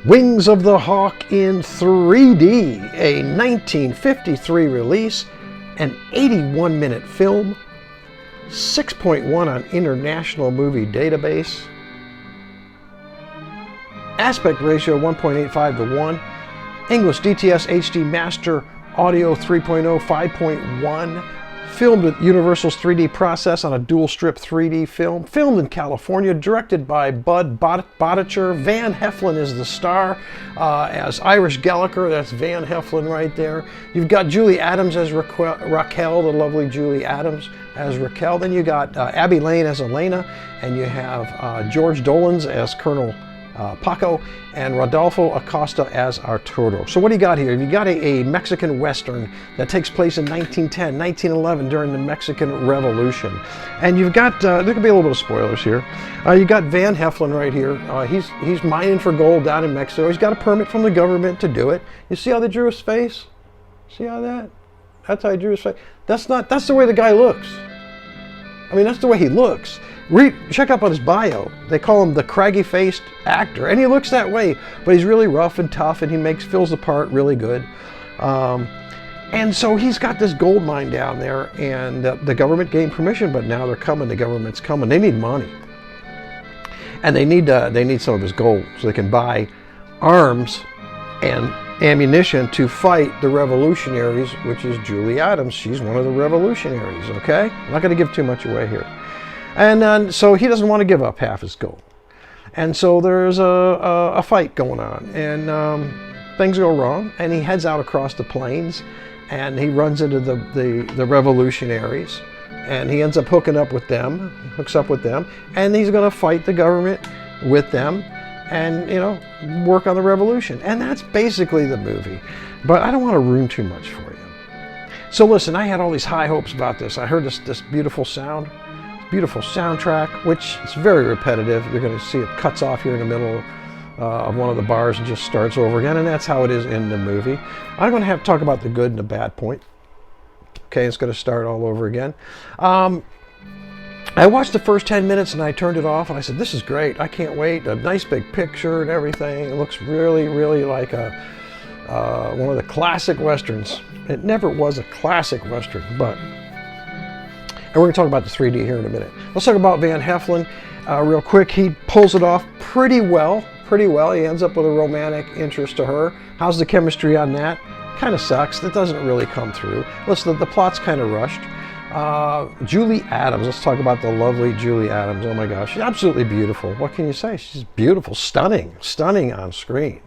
Wings of the Hawk in 3D, a 1953 release, an 81-minute film, 6.1 on International Movie Database, aspect ratio 1.85 to 1, English DTS HD Master Audio 3.0 5.1, filmed with Universal's 3D process on a dual strip 3D film, filmed in California, directed by Bud Boticher. Van Heflin is the star as Irish Gallagher. That's Van Heflin right there. You've got Julie Adams as Raquel, the lovely Julie Adams as Raquel. Then you got Abby Lane as Elena, and you have George Dolans as Colonel Paco, and Rodolfo Acosta as Arturo. So what do you got here? You got a Mexican Western that takes place in 1910, 1911 during the Mexican Revolution. And you've got, there could be a little bit of spoilers here. You got Van Heflin right here. He's mining for gold down in Mexico. He's got a permit from the government to do it. You see how they drew his face? See how that's how he drew his face. That's the way the guy looks. I mean, that's the way he looks. Check up on his bio. They call him the craggy-faced actor, and he looks that way. But he's really rough and tough, and he fills the part really good. And so he's got this gold mine down there, and the government gave permission, but now they're coming. The government's coming. They need money, and they need some of his gold so they can buy arms and ammunition to fight the revolutionaries, which is Julie Adams. She's one of the revolutionaries. Okay, I'm not going to give too much away here. And so he doesn't want to give up half his gold. And so there's a fight going on, and things go wrong, and he heads out across the plains, and he runs into the revolutionaries, and he ends up hooks up with them, and he's going to fight the government with them, and work on the revolution. And that's basically the movie. But I don't want to ruin too much for you. So listen, I had all these high hopes about this. I heard this beautiful sound. Beautiful soundtrack, which is very repetitive. You're going to see it cuts off here in the middle of one of the bars and just starts over again, and that's how it is in the movie. I'm going to have to talk about the good and the bad point. Okay, it's going to start all over again. I watched the first 10 minutes and I turned it off, and I said, this is great. I can't wait. A nice big picture and everything. It looks really, really like one of the classic Westerns. It never was a classic Western, but... And we're going to talk about the 3D here in a minute. Let's talk about Van Heflin real quick. He pulls it off pretty well. He ends up with a romantic interest to her. How's the chemistry on that? Kind of sucks. That doesn't really come through. Listen, the plot's kind of rushed. Julie Adams. Let's talk about the lovely Julie Adams. Oh my gosh, she's absolutely beautiful. What can you say? She's beautiful, stunning on screen.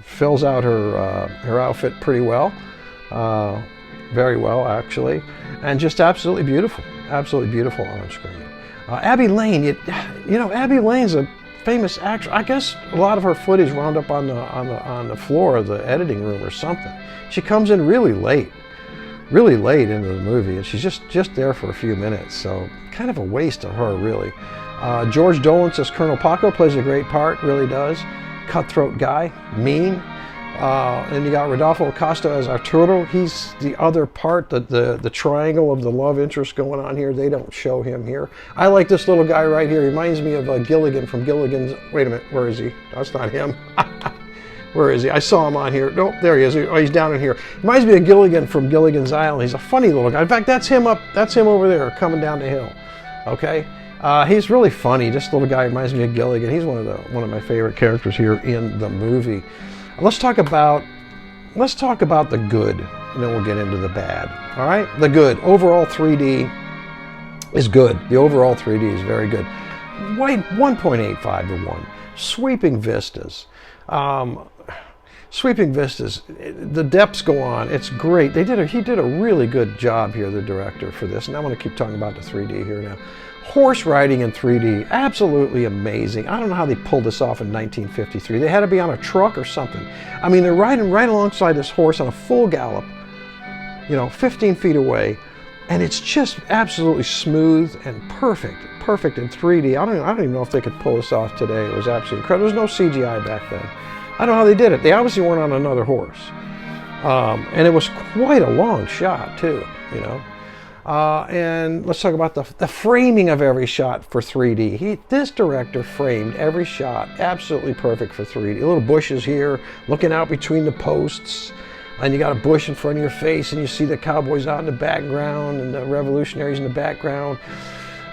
Fills out her outfit pretty well. Very well, actually, and just absolutely beautiful on screen. Abby Lane, Abby Lane's a famous actress. I guess a lot of her footage wound up on the floor of the editing room or something. She comes in really late into the movie, and she's just there for a few minutes. So kind of a waste of her, really. George Dolans as Colonel Paco plays a great part, really does. Cutthroat guy, mean. And you got Rodolfo Acosta as Arturo. He's the other part, the triangle of the love interest going on here. They don't show him here. I like this little guy right here. He reminds me of Gilligan from Gilligan's... Wait a minute, where is he? That's not him. Where is he? I saw him on here. Nope, there he is. Oh, he's down in here. Reminds me of Gilligan from Gilligan's Island. He's a funny little guy. In fact, that's him over there coming down the hill. Okay? He's really funny. This little guy reminds me of Gilligan. He's one of my favorite characters here in the movie. Let's talk about the good, and then we'll get into the bad. All right, the good. Overall 3D is good. The overall 3D is very good. 1.85 to 1. Sweeping vistas. The depths go on. It's great. He did a really good job here, the director, for this. And I'm going to keep talking about the 3D here now. Horse riding in 3D, absolutely amazing. I don't know how they pulled this off in 1953. They had to be on a truck or something. I mean, they're riding right alongside this horse on a full gallop, 15 feet away, and it's just absolutely smooth and perfect in 3D. I don't even know if they could pull this off today. It was absolutely incredible. There was no CGI back then. I don't know how they did it. They obviously weren't on another horse, and it was quite a long shot too. And let's talk about the framing of every shot for 3D. This director framed every shot absolutely perfect for 3D. Little bushes here, looking out between the posts, and you got a bush in front of your face, and you see the cowboys out in the background and the revolutionaries in the background.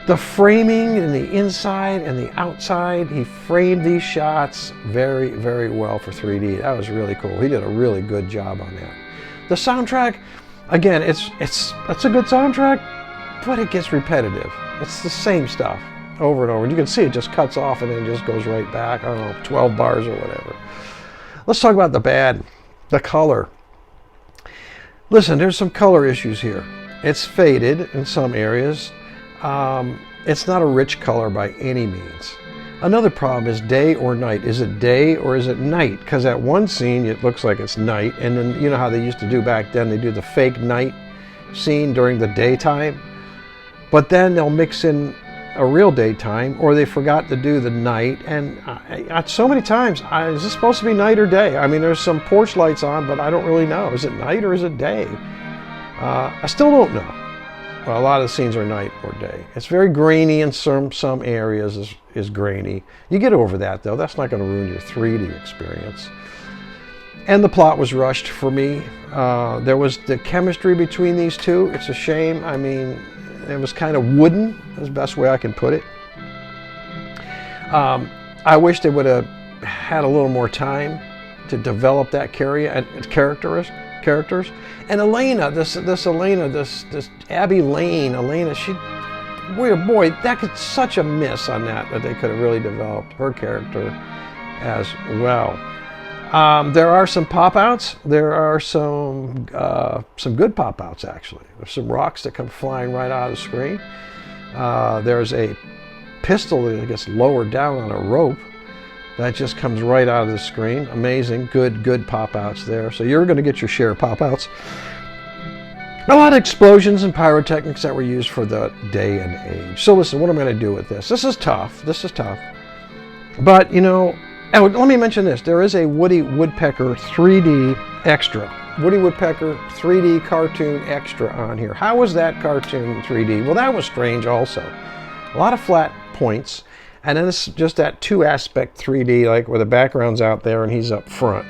The framing and the inside and the outside, he framed these shots very, very well for 3D. That was really cool. He did a really good job on that. The soundtrack, again, it's a good soundtrack, but it gets repetitive. It's the same stuff over and over. And you can see it just cuts off and then just goes right back. I don't know, 12 bars or whatever. Let's talk about the bad, the color. Listen, there's some color issues here. It's faded in some areas. It's not a rich color by any means. Another problem is day or night. Is it day or is it night? Because at one scene it looks like it's night, and then you know how they used to do back then, they do the fake night scene during the daytime, but then they'll mix in a real daytime, or they forgot to do the night. And so many times, is this supposed to be night or day? I mean, there's some porch lights on, but I don't really know. Is it night or is it day? I still don't know. Well, a lot of the scenes are night or day. It's very grainy in some areas is grainy. You get over that though. That's not going to ruin your 3D experience. And the plot was rushed for me. There was the chemistry between these two. It's a shame. I mean, it was kind of wooden, is the best way I can put it. I wish they would have had a little more time to develop that characters. And Elena, this Abby Lane, boy, that could such a miss on that they could have really developed her character as well. There are some pop-outs. There are some good pop-outs actually. There's some rocks that come flying right out of the screen. There's a pistol that gets lowered down on a rope. That just comes right out of the screen. Amazing, good pop-outs there. So you're going to get your share of pop-outs. A lot of explosions and pyrotechnics that were used for the day and age. So listen, what I'm going to do with this. This is tough. But, you know, let me mention this. There is a Woody Woodpecker 3D extra. Woody Woodpecker 3D cartoon extra on here. How was that cartoon 3D? Well, that was strange also. A lot of flat points. And then it's just that 2-aspect 3D, like where the background's out there and he's up front.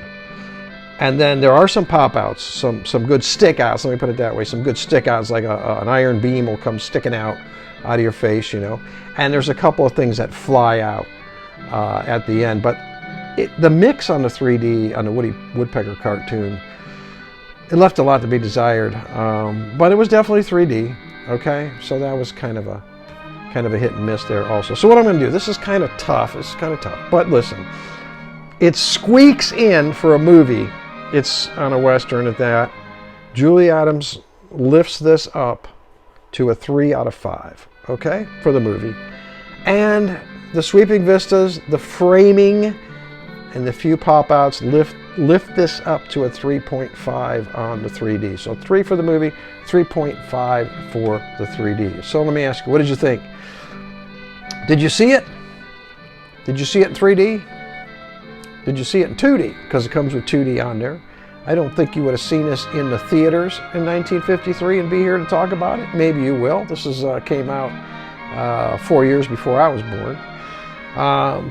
And then there are some pop-outs, some good stick-outs, let me put it that way, some good stick-outs, like an iron beam will come sticking out of your face, you know. And there's a couple of things that fly out at the end. But the mix on the 3D, on the Woody Woodpecker cartoon, it left a lot to be desired. But it was definitely 3D, okay? So that was kind of a hit and miss there also. So what I'm going to do, this is kind of tough. But listen, it squeaks in for a movie. It's on a Western at that. Julie Adams lifts this up to a 3 out of 5, okay, for the movie. And the sweeping vistas, the framing, and the few pop-outs lift this up to a 3.5 on the 3D. So 3 for the movie, 3.5 for the 3D. So let me ask you, what did you think? Did you see it? Did you see it in 3D? Did you see it in 2D? Because it comes with 2D on there. I don't think you would have seen this in the theaters in 1953 and be here to talk about it. Maybe you will. This came out 4 years before I was born.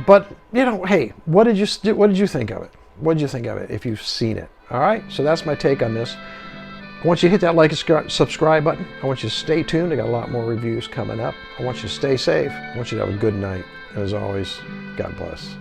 But you know, hey, what did you think of it? What did you think of it if you've seen it? All right. So that's my take on this. I want you to hit that like and subscribe button. I want you to stay tuned. I got a lot more reviews coming up. I want you to stay safe. I want you to have a good night. And as always, God bless.